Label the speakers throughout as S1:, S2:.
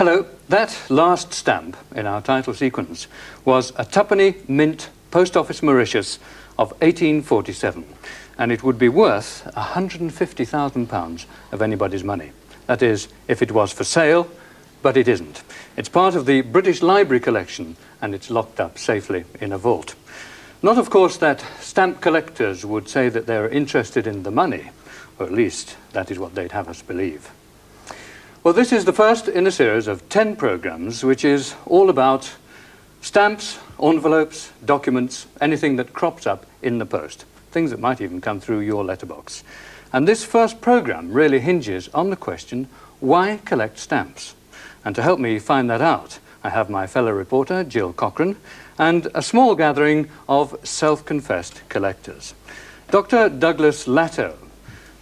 S1: Hello. That last stamp in our title sequence was a twopenny mint post office Mauritius of 1847, and it would be worth £150,000 of anybody's money. That is, if it was for sale, but it isn't. It's part of the British Library collection, and it's locked up safely in a vault. Not, of course, that stamp collectors would say that they're interested in the money, or at least that is what they'd have us believe. Well, this is the first in a series of 10 programmes, which is all about stamps, envelopes, documents, anything that crops up in the post, things that might even come through your letterbox. And this first programme really hinges on the question, why collect stamps? And to help me find that out, I have my fellow reporter, Jill Cochrane, and a small gathering of self-confessed collectors. Dr. Douglas Latto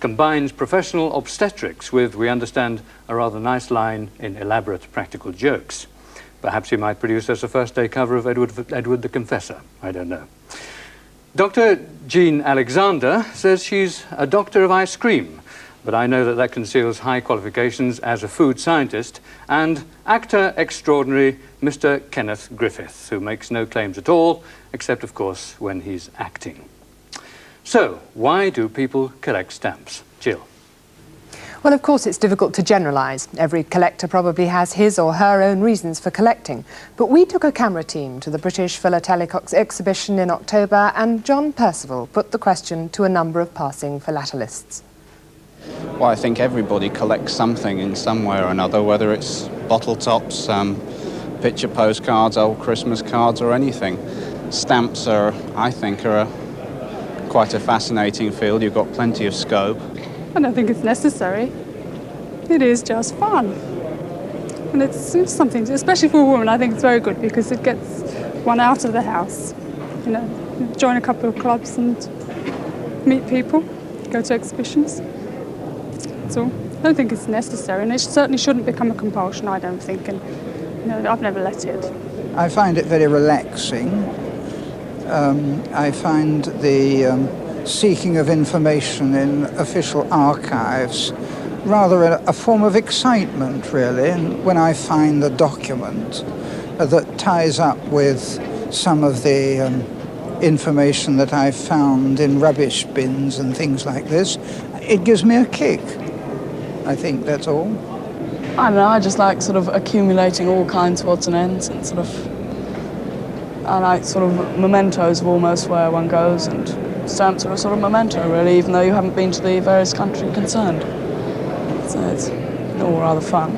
S1: combines professional obstetrics with, we understand, a rather nice line in elaborate practical jokes. Perhaps he might produce us a first-day cover of Edward the Confessor. I don't know. Dr. Jean Alexander says she's a doctor of ice cream, but I know that that conceals high qualifications as a food scientist, and actor extraordinary Mr. Kenneth Griffith, who makes no claims at all, except, of course, when he's acting. So, why do people collect stamps? Jill.
S2: Well, of course, it's difficult to generalise. Every collector probably has his or her own reasons for collecting. But we took a camera team to the British Philatelic exhibition in October, and John Percival put the question to a number of passing philatelists.
S3: Well, I think everybody collects something in some way or another, whether it's bottle tops, picture postcards, old Christmas cards, or anything. Stamps are, I think, quite a fascinating field. You've got plenty of scope.
S4: I don't think it's necessary. It is just fun. And it's something, especially for a woman, I think it's very good because it gets one out of the house. You know, join a couple of clubs and meet people, go to exhibitions. That's all. I don't think it's necessary, and it certainly shouldn't become a compulsion, I don't think. And you know, I've never let it.
S5: I find it very relaxing. I find the seeking of information in official archives rather a form of excitement, really. And when I find a document that ties up with some of the information that I've found in rubbish bins and things like this, it gives me a kick. I think that's all.
S6: I don't know, I just like sort of accumulating all kinds of odds and ends, and sort of I like sort of mementos of almost where one goes, and stamps are a sort of memento, really, even though you haven't been to the various countries concerned. So it's all rather fun.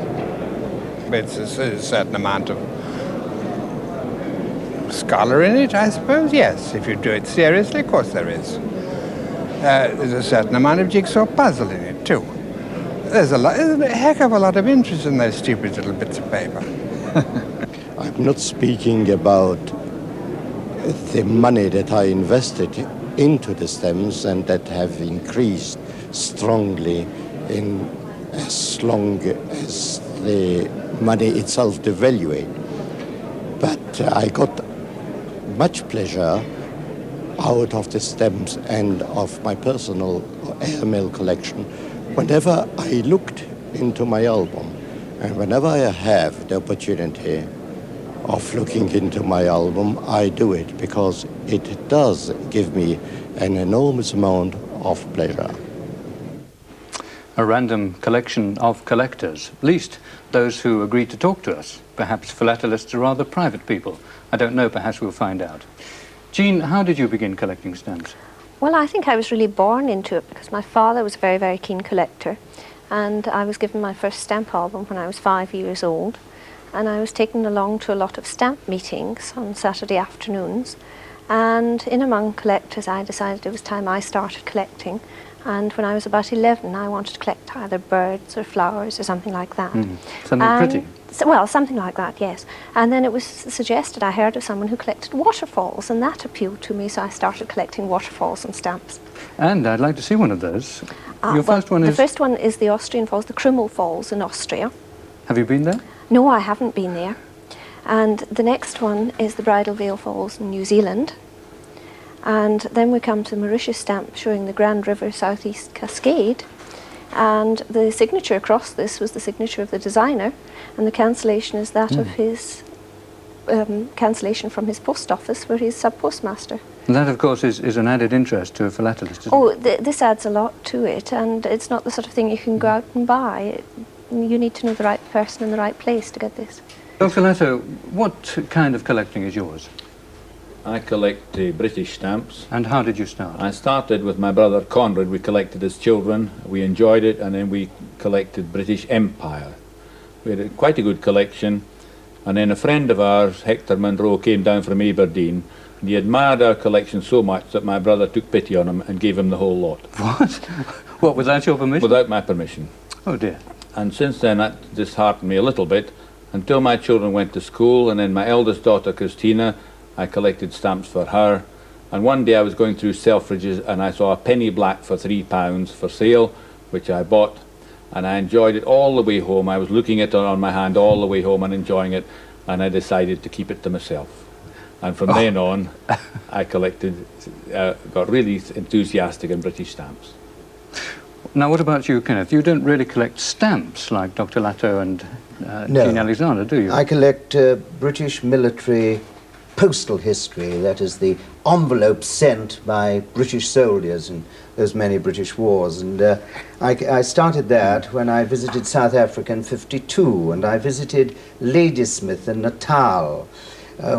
S7: There's a certain amount of scholar in it, I suppose, yes. If you do it seriously, of course there is. There's a certain amount of jigsaw puzzle in it, too. There's a heck of a lot of interest in those stupid little bits of paper.
S8: I'm not speaking about the money that I invested into the stamps and that have increased strongly in as long as the money itself devalued. But I got much pleasure out of the stamps and of my personal airmail collection whenever I looked into my album, and whenever I have the opportunity of looking into my album, I do it because it does give me an enormous amount of pleasure.
S1: A random collection of collectors, at least those who agreed to talk to us. Perhaps philatelists are rather private people. I don't know, perhaps we'll find out. Jean, how did you begin collecting stamps?
S9: Well, I think I was really born into it because my father was a very, very keen collector, and I was given my first stamp album when I was 5 years old, and I was taken along to a lot of stamp meetings on Saturday afternoons, and in among collectors I decided it was time I started collecting, and when I was about 11 I wanted to collect either birds or flowers or something like that.
S1: Something pretty?
S9: Well, something like that, yes. And then it was suggested, I heard of someone who collected waterfalls, and that appealed to me, so I started collecting waterfalls and stamps.
S1: And I'd like to see one of those. Your first one is?
S9: The first one is the Austrian Falls, the Krümmel Falls in Austria.
S1: Have you been there?
S9: No, I haven't been there. And the next one is the Bridal Veil Falls in New Zealand. And then we come to the Mauritius stamp showing the Grand River Southeast Cascade. And the signature across this was the signature of the designer, and the cancellation is that of his cancellation from his post office, where he's sub-postmaster.
S1: And that, of course, is an added interest to a philatelist, isn't
S9: Oh,
S1: it?
S9: this adds a lot to it, and it's not the sort of thing you can go out and buy. You need to know the right person in the right place to get this.
S1: Dr. Leto, what kind of collecting is yours?
S10: I collect British stamps.
S1: And how did you start?
S10: I started with my brother Conrad. We collected as children. We enjoyed it, and then we collected British Empire. We had quite a good collection. And then a friend of ours, Hector Munro, came down from Aberdeen, and he admired our collection so much that my brother took pity on him and gave him the whole lot.
S1: What? What, without your permission?
S10: Without my permission.
S1: Oh dear.
S10: And since then that disheartened me a little bit, until my children went to school, and then my eldest daughter Christina, I collected stamps for her. And one day I was going through Selfridges and I saw a penny black for £3 for sale, which I bought, and I enjoyed it all the way home. I was looking at it on my hand all the way home and enjoying it, and I decided to keep it to myself. And from then on, I collected, got really enthusiastic in British stamps.
S1: Now, what about you, Kenneth? You don't really collect stamps like Dr. Lato and Jean Alexander, do you?
S11: I collect British military postal history, that is the envelopes sent by British soldiers in those many British wars. And I started that when I visited South Africa in '52, and I visited Ladysmith in Natal,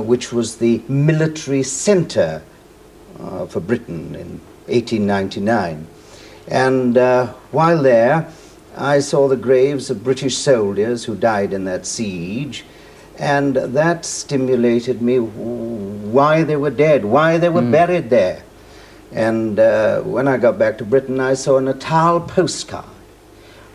S11: which was the military centre for Britain in 1899. And while there, I saw the graves of British soldiers who died in that siege, and that stimulated me why they were dead, why they were buried there. And when I got back to Britain, I saw a Natal postcard,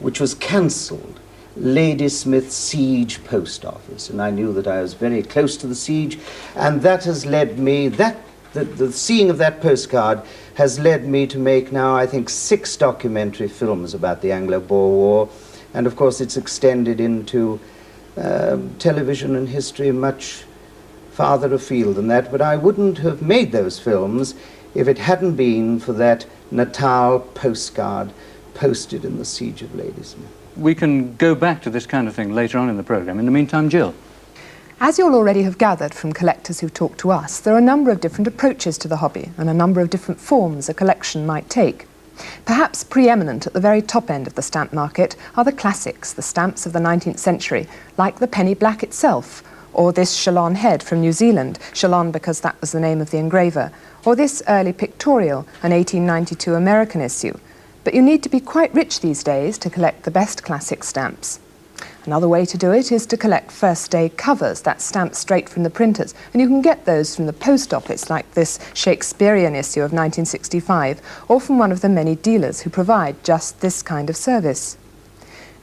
S11: which was cancelled, Ladysmith Siege Post Office, and I knew that I was very close to the siege, and that has led me, the seeing of that postcard has led me to make now, I think, 6 documentary films about the Anglo-Boer War, and of course it's extended into television and history much farther afield than that, but I wouldn't have made those films if it hadn't been for that Natal postcard posted in the Siege of Ladysmith.
S1: We can go back to this kind of thing later on in the programme. In the meantime, Jill.
S2: As you'll already have gathered from collectors who've talked to us, there are a number of different approaches to the hobby and a number of different forms a collection might take. Perhaps preeminent at the very top end of the stamp market are the classics, the stamps of the 19th century, like the penny black itself, or this Ceylon head from New Zealand, Ceylon because that was the name of the engraver, or this early pictorial, an 1892 American issue. But you need to be quite rich these days to collect the best classic stamps. Another way to do it is to collect first-day covers, that's stamps straight from the printers, and you can get those from the post office, like this Shakespearean issue of 1965, or from one of the many dealers who provide just this kind of service.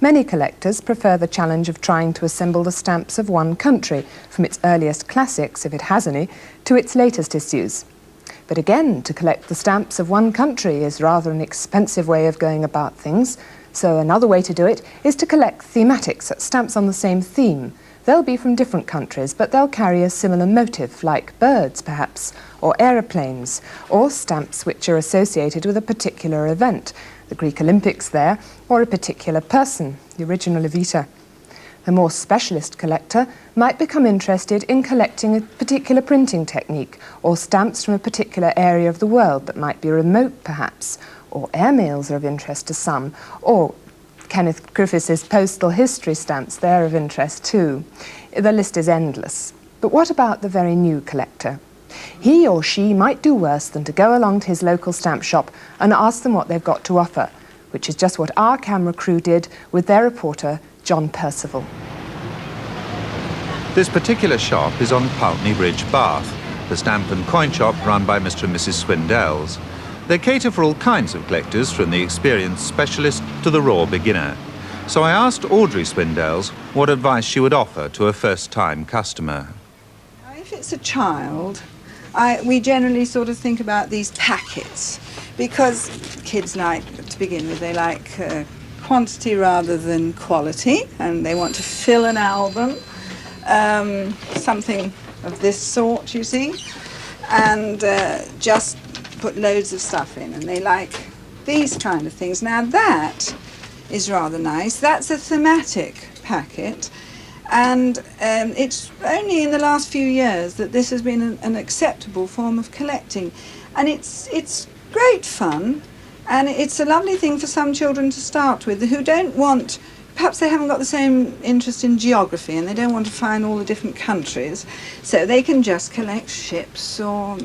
S2: Many collectors prefer the challenge of trying to assemble the stamps of one country, from its earliest classics, if it has any, to its latest issues. But again, to collect the stamps of one country is rather an expensive way of going about things. So another way to do it is to collect thematics, stamps on the same theme. They'll be from different countries, but they'll carry a similar motive, like birds, perhaps, or aeroplanes, or stamps which are associated with a particular event, the Greek Olympics there, or a particular person, the original Evita. A more specialist collector might become interested in collecting a particular printing technique, or stamps from a particular area of the world that might be remote, perhaps, or airmails are of interest to some, or Kenneth Griffiths' postal history stamps, they're of interest too. The list is endless. But what about the very new collector? He or she might do worse than to go along to his local stamp shop and ask them what they've got to offer, which is just what our camera crew did with their reporter, John Percival.
S12: This particular shop is on Pulteney Bridge, Bath, the stamp and coin shop run by Mr. and Mrs. Swindells. They cater for all kinds of collectors, from the experienced specialist to the raw beginner. So I asked Audrey Swindells what advice she would offer to a first-time customer.
S13: If it's a child, we generally sort of think about these packets, because kids like, to begin with, they like quantity rather than quality, and they want to fill an album, something of this sort, you see, and just put loads of stuff in, and they like these kind of things. Now that is rather nice. That's a thematic packet, and it's only in the last few years that this has been an acceptable form of collecting, and it's great fun, and it's a lovely thing for some children to start with who don't want, perhaps they haven't got the same interest in geography and they don't want to find all the different countries, so they can just collect ships or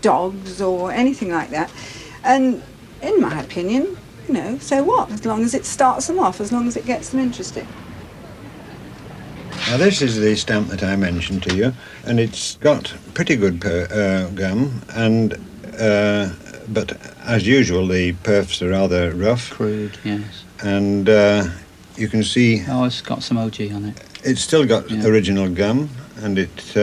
S13: dogs or anything like that. And in my opinion, you know, so what, as long as it starts them off, as long as it gets them interested.
S7: Now this is the stamp that I mentioned to you, and it's got pretty good gum, and but as usual the perfs are rather rough.
S14: Crude, yes.
S7: And you can see...
S14: Oh, it's got some OG on it.
S7: It's still got original gum, and it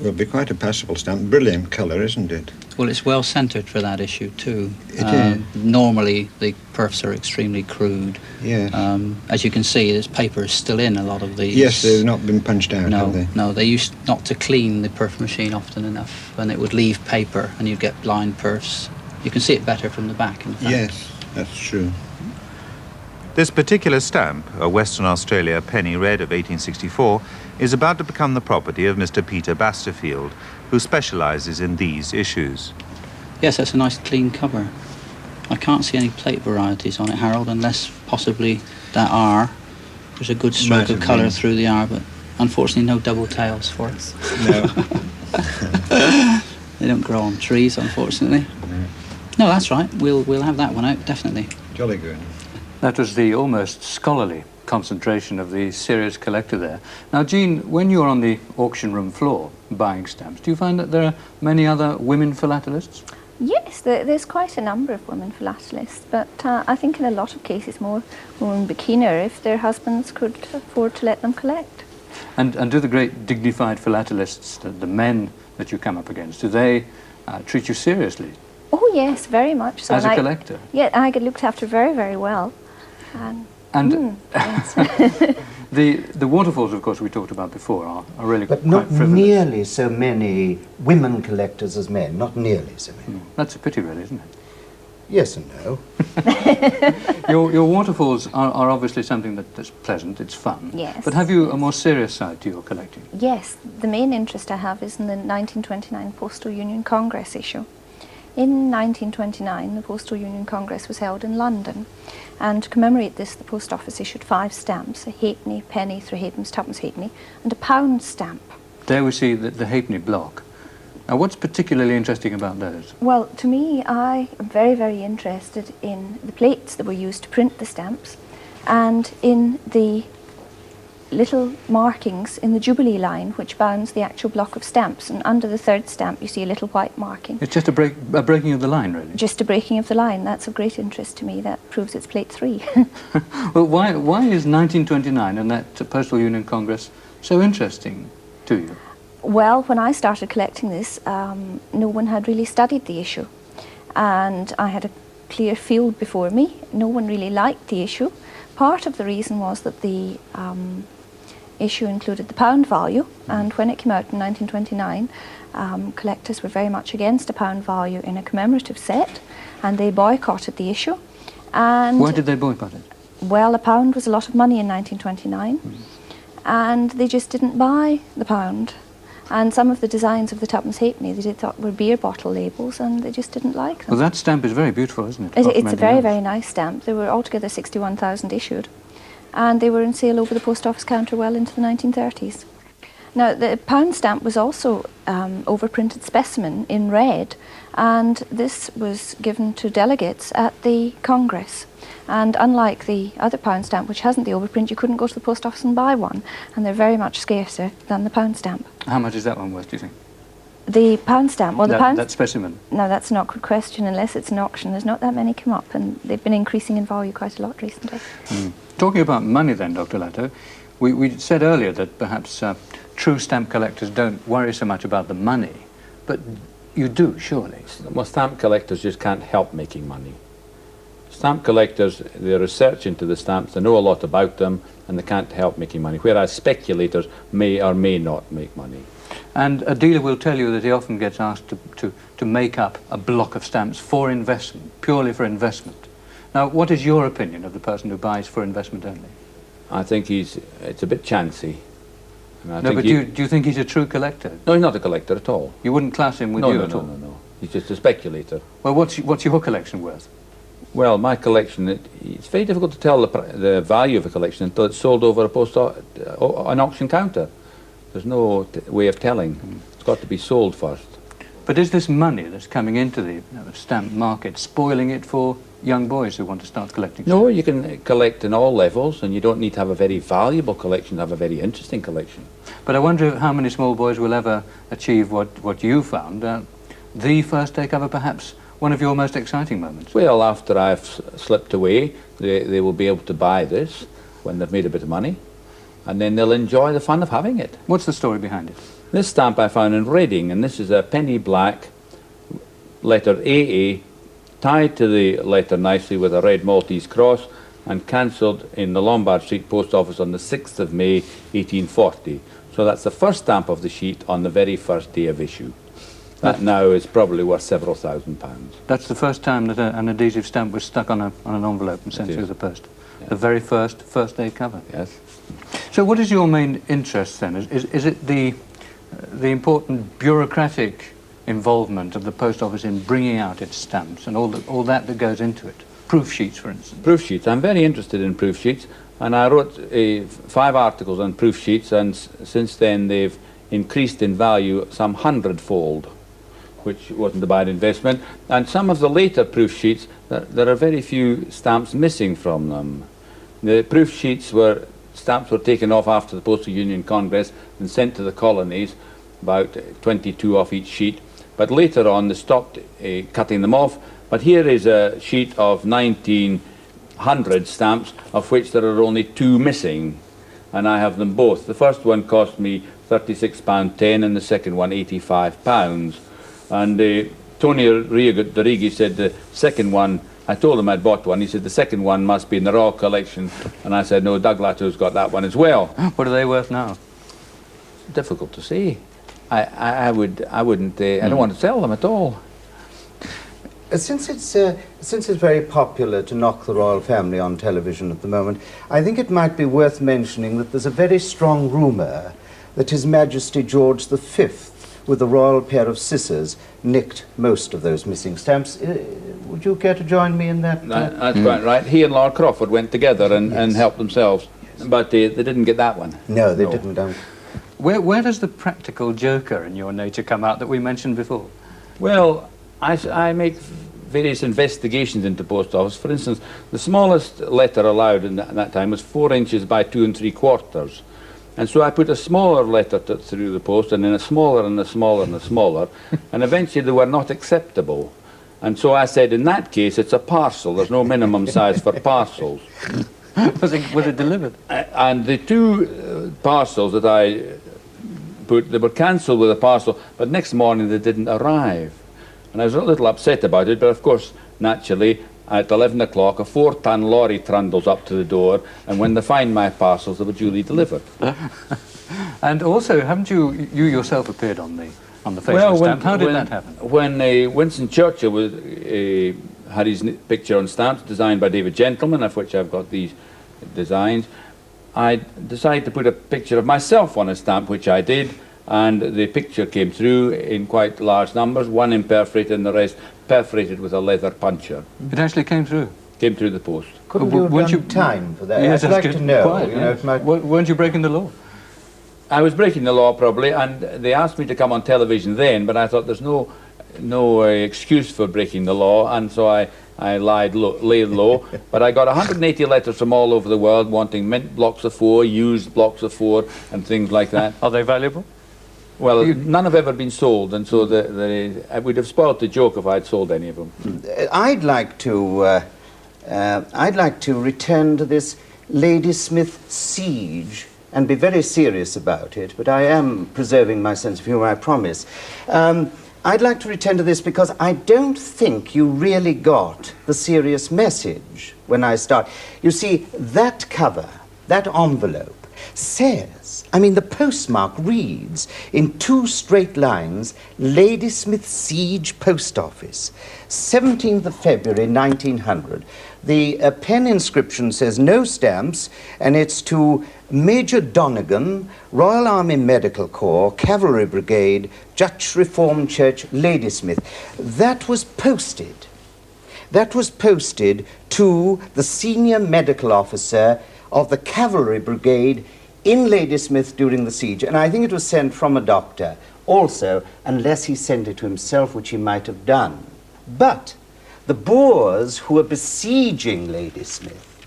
S7: will be quite a passable stamp. Brilliant colour, isn't it?
S14: Well, it's well centred for that issue too.
S7: It is.
S14: Normally, the perfs are extremely crude.
S7: Yeah.
S14: As you can see, this paper is still in a lot of these.
S7: Yes, they've not been punched out,
S14: no,
S7: have they?
S14: No, they used not to clean the perf machine often enough, and it would leave paper, and you'd get blind perfs. You can see it better from the back, in fact.
S7: Yes, that's true.
S12: This particular stamp, a Western Australia penny red of 1864, is about to become the property of Mr. Peter Basterfield, who specialises in these issues.
S14: Yes, that's a nice clean cover. I can't see any plate varieties on it, Harold, unless possibly there are. There's a good stroke of colour through the R, but unfortunately no double tails for it.
S7: No.
S14: They don't grow on trees, unfortunately. No, that's right. We'll have that one out, definitely.
S7: Jolly good.
S1: That was the almost scholarly concentration of the serious collector there. Now, Jean, when you're on the auction room floor buying stamps, do you find that there are many other women philatelists?
S9: Yes, there's quite a number of women philatelists, but I think in a lot of cases more women be keener if their husbands could afford to let them collect.
S1: And do the great dignified philatelists, the men that you come up against, do they treat you seriously?
S9: Oh yes, very much so.
S1: As a collector?
S9: Yeah, I get looked after very, very well.
S1: Yes. The waterfalls, of course, we talked about before, are really
S11: but
S1: quite
S11: not
S1: frivolous.
S11: nearly so many women collectors as men, not nearly so many.
S1: That's a pity, really, isn't it?
S11: Yes and no.
S1: Your waterfalls are obviously something that's pleasant, it's fun.
S9: Yes.
S1: But have you a more serious side to your collecting?
S9: Yes, the main interest I have is in the 1929 Postal Union Congress issue. In 1929, the Postal Union Congress was held in London, and to commemorate this, the Post Office issued 5 stamps, a halfpenny, penny, 3 halfpence, 2pence halfpenny, and a pound stamp.
S1: There we see the halfpenny block. Now, what's particularly interesting about those?
S9: Well, to me, I am very, very interested in the plates that were used to print the stamps, and in the little markings in the Jubilee line which bounds the actual block of stamps, and under the 3rd stamp you see a little white marking.
S1: It's just a breaking of the line, really?
S9: Just a breaking of the line. That's of great interest to me. That proves it's plate 3.
S1: Well, why is 1929 and that Postal Union Congress so interesting to you?
S9: Well, when I started collecting this, no one had really studied the issue, and I had a clear field before me. No one really liked the issue. Part of the reason was that the issue included the pound value, and when it came out in 1929, collectors were very much against a pound value in a commemorative set, and they boycotted the issue. And
S1: why did they boycott it?
S9: Well, a pound was a lot of money in 1929, and they just didn't buy the pound. And some of the designs of the 2pence halfpenny they thought were beer bottle labels, and they just didn't like them.
S1: Well, that stamp is very beautiful, isn't it?
S9: It's a very, very nice stamp. There were altogether 61,000 issued, and they were in sale over the post office counter well into the 1930s. Now, the pound stamp was also overprinted specimen in red, and this was given to delegates at the Congress. And unlike the other pound stamp, which hasn't the overprint, you couldn't go to the post office and buy one, and they're very much scarcer than the pound stamp.
S1: How much is that one worth, do you think?
S9: The pound stamp? Well,
S1: that specimen?
S9: No, that's an awkward question. Unless it's an auction, there's not that many come up, and they've been increasing in value quite a lot recently.
S1: Talking about money then, Dr. Latto, we said earlier that perhaps true stamp collectors don't worry so much about the money, but you do, surely.
S10: Well, stamp collectors just can't help making money. Stamp collectors, they research into the stamps, they know a lot about them, and they can't help making money, whereas speculators may or may not make money.
S1: And a dealer will tell you that he often gets asked to make up a block of stamps for investment, purely for investment. Now, what is your opinion of the person who buys for investment only?
S10: I think it's a bit chancy.
S1: No, but do you think he's a true collector?
S10: No, he's not a collector at all.
S1: You wouldn't class him with you at all?
S10: No. He's just a speculator.
S1: Well, what's your collection worth?
S10: Well, my collection, it's very difficult to tell the value of a collection until it's sold over an auction counter. There's no way of telling. It's got to be sold first.
S1: But is this money that's coming into the stamp market spoiling it for young boys who want to start collecting?
S10: No, you can collect in all levels, and you don't need to have a very valuable collection to have a very interesting collection.
S1: But I wonder how many small boys will ever achieve what you found, the first day cover, perhaps one of your most exciting moments.
S10: Well, after I've slipped away, they will be able to buy this when they've made a bit of money, and then they'll enjoy the fun of having it.
S1: What's the story behind it?
S10: This stamp I found in Reading, and this is a penny black letter AA tied to the letter nicely with a red Maltese cross and cancelled in the Lombard Street Post Office on the 6th of May 1840. So that's the first stamp of the sheet on the very first day of issue. That now is probably worth several £1,000s.
S1: That's the first time that an adhesive stamp was stuck on an envelope and sent through the post. Yeah. The very first day cover.
S10: Yes.
S1: So what is your main interest then? Is it the important bureaucratic involvement of the post office in bringing out its stamps and all that goes into it? Proof sheets, for instance.
S10: Proof sheets. I'm very interested in proof sheets, and I wrote 5 articles on proof sheets, and since then they've increased in value some 100-fold, which wasn't a bad investment. And some of the later proof sheets, there are very few stamps missing from them. The proof sheets stamps were taken off after the Postal Union Congress and sent to the colonies, about 22 off each sheet. But later on they stopped cutting them off. But here is a sheet of 1900 stamps, of which there are only 2 missing, and I have them both. The first one cost me £36.10 and the second one £85. And Tony Dorigi said the second one, I told him I'd bought one, he said the second one must be in the Royal Collection, and I said no, Doug Latto's got that one as well.
S1: What are they worth now?
S10: Difficult to say. I wouldn't, I don't want to sell them at all.
S11: Since it's very popular to knock the royal family on television at the moment, I think it might be worth mentioning that there's a very strong rumour that His Majesty George V, with a royal pair of scissors, nicked most of those missing stamps. Would you care to join me in that?
S10: That's quite right. He and Lord Crawford went together and helped themselves, but they didn't get that one.
S11: No, they didn't.
S1: Where does the practical joker in your nature come out that we mentioned before?
S10: Well, I make various investigations into post office. For instance, the smallest letter allowed in that time was 4 inches by 2 3/4. And so I put a smaller letter through the post, and then a smaller and a smaller and a smaller, and eventually they were not acceptable. And so I said, in that case, it's a parcel. There's no minimum size for parcels.
S1: Was it delivered?
S10: And the 2 parcels that I put, they were cancelled with a parcel, but next morning they didn't arrive. And I was a little upset about it, but of course, naturally, at 11 o'clock, a 4-ton lorry trundles up to the door, and when they find my parcels, they were duly delivered.
S1: And also, haven't you yourself appeared on the facial stamp? How did that happen?
S10: When Winston Churchill had his picture on stamps, designed by David Gentleman, of which I've got these designs, I decided to put a picture of myself on a stamp, which I did, and the picture came through in quite large numbers, one imperforated and the rest perforated with a leather puncher.
S1: It actually came through?
S10: Came through the post.
S11: Couldn't you have done time for that?
S1: Yes,
S11: I'd like to know.
S1: Quite, weren't you breaking the law?
S10: I was breaking the law probably, and they asked me to come on television then, but I thought there's no excuse for breaking the law, and so I laid low. But I got 180 letters from all over the world wanting mint blocks of 4, used blocks of 4, and things like that.
S1: Are they valuable?
S10: Well, none have ever been sold, and so I would have spoiled the joke if I'd sold any of them.
S11: I'd like to return to this Ladysmith siege and be very serious about it, but I am preserving my sense of humour, I promise. I'd like to return to this because I don't think you really got the serious message when I start. You see, that cover, that envelope, says, I mean, the postmark reads in 2 straight lines, Ladysmith Siege Post Office, 17th of February 1900. The pen inscription says no stamps, and it's to Major Donegan, Royal Army Medical Corps, Cavalry Brigade, Dutch Reformed Church, Ladysmith. That was posted. That was posted to the senior medical officer of the Cavalry Brigade in Ladysmith during the siege, and I think it was sent from a doctor also, unless he sent it to himself, which he might have done. But the Boers who were besieging Ladysmith,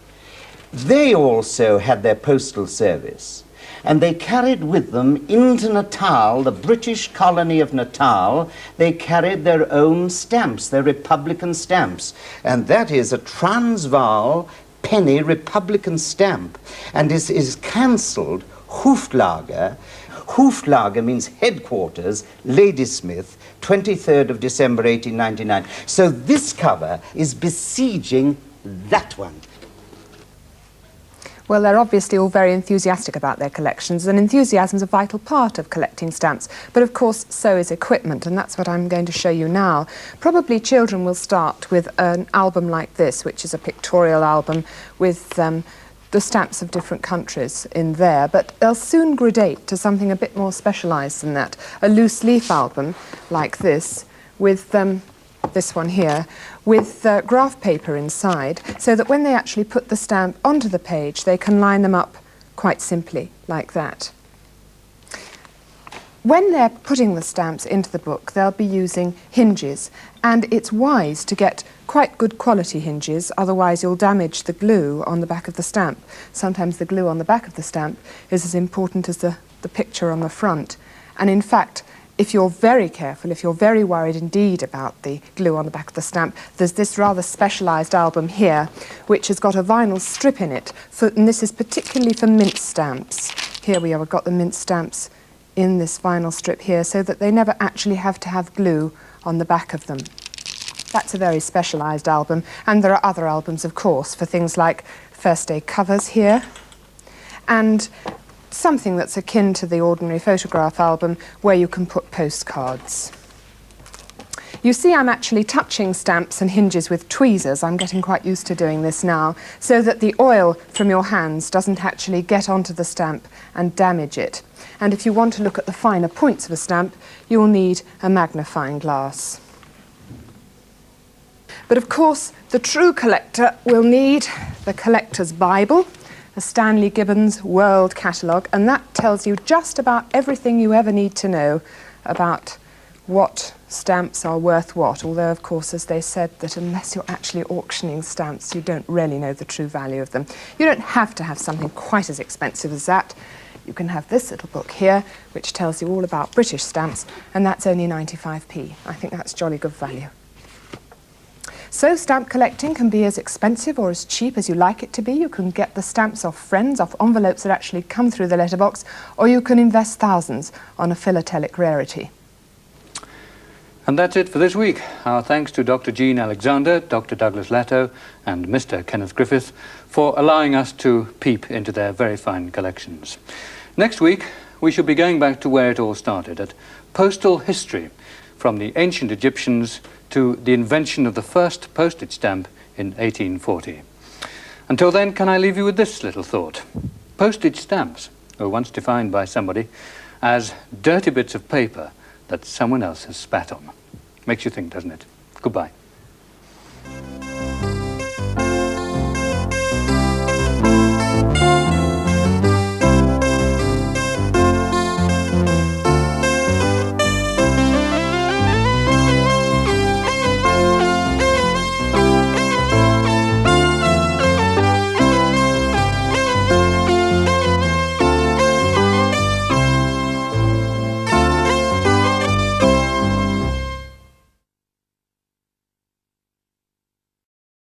S11: they also had their postal service, and they carried with them into Natal, the British colony of Natal, they carried their own stamps, their Republican stamps, and that is a Transvaal penny Republican stamp, and is cancelled Hoofdlager. Hoofdlager means headquarters, Ladysmith, 23rd of December 1899. So this cover is besieging that one.
S2: Well, they're obviously all very enthusiastic about their collections, and enthusiasm is a vital part of collecting stamps. But of course, so is equipment, and that's what I'm going to show you now. Probably children will start with an album like this, which is a pictorial album with the stamps of different countries in there, but they'll soon gradate to something a bit more specialised than that. A loose leaf album like this with this one here, with graph paper inside, so that when they actually put the stamp onto the page, they can line them up quite simply, like that. When they're putting the stamps into the book, they'll be using hinges, and it's wise to get quite good quality hinges, otherwise you'll damage the glue on the back of the stamp. Sometimes the glue on the back of the stamp is as important as the picture on the front. And in fact, if you're very careful, if you're very worried indeed about the glue on the back of the stamp, there's this rather specialised album here, which has got a vinyl strip in it, and this is particularly for mint stamps. Here we are, we've got the mint stamps in this vinyl strip here, so that they never actually have to have glue on the back of them. That's a very specialised album, and there are other albums, of course, for things like first day covers here, and something that's akin to the ordinary photograph album where you can put postcards. You see I'm actually touching stamps and hinges with tweezers. I'm getting quite used to doing this now, so that the oil from your hands doesn't actually get onto the stamp and damage it. And if you want to look at the finer points of a stamp, you'll need a magnifying glass. But of course, the true collector will need the collector's Bible, the Stanley Gibbons World Catalogue, and that tells you just about everything you ever need to know about what stamps are worth what, although of course, as they said, that unless you're actually auctioning stamps, you don't really know the true value of them. You don't have to have something quite as expensive as that. You can have this little book here, which tells you all about British stamps, and that's only 95p. I think that's jolly good value. So stamp collecting can be as expensive or as cheap as you like it to be. You can get the stamps off friends, off envelopes that actually come through the letterbox, or you can invest thousands on a philatelic rarity.
S1: And that's it for this week. Our thanks to Dr. Jean Alexander, Dr. Douglas Latto and Mr. Kenneth Griffith for allowing us to peep into their very fine collections. Next week, we shall be going back to where it all started, at postal history, from the ancient Egyptians to the invention of the first postage stamp in 1840. Until then, can I leave you with this little thought? Postage stamps were once defined by somebody as dirty bits of paper that someone else has spat on. Makes you think, doesn't it? Goodbye.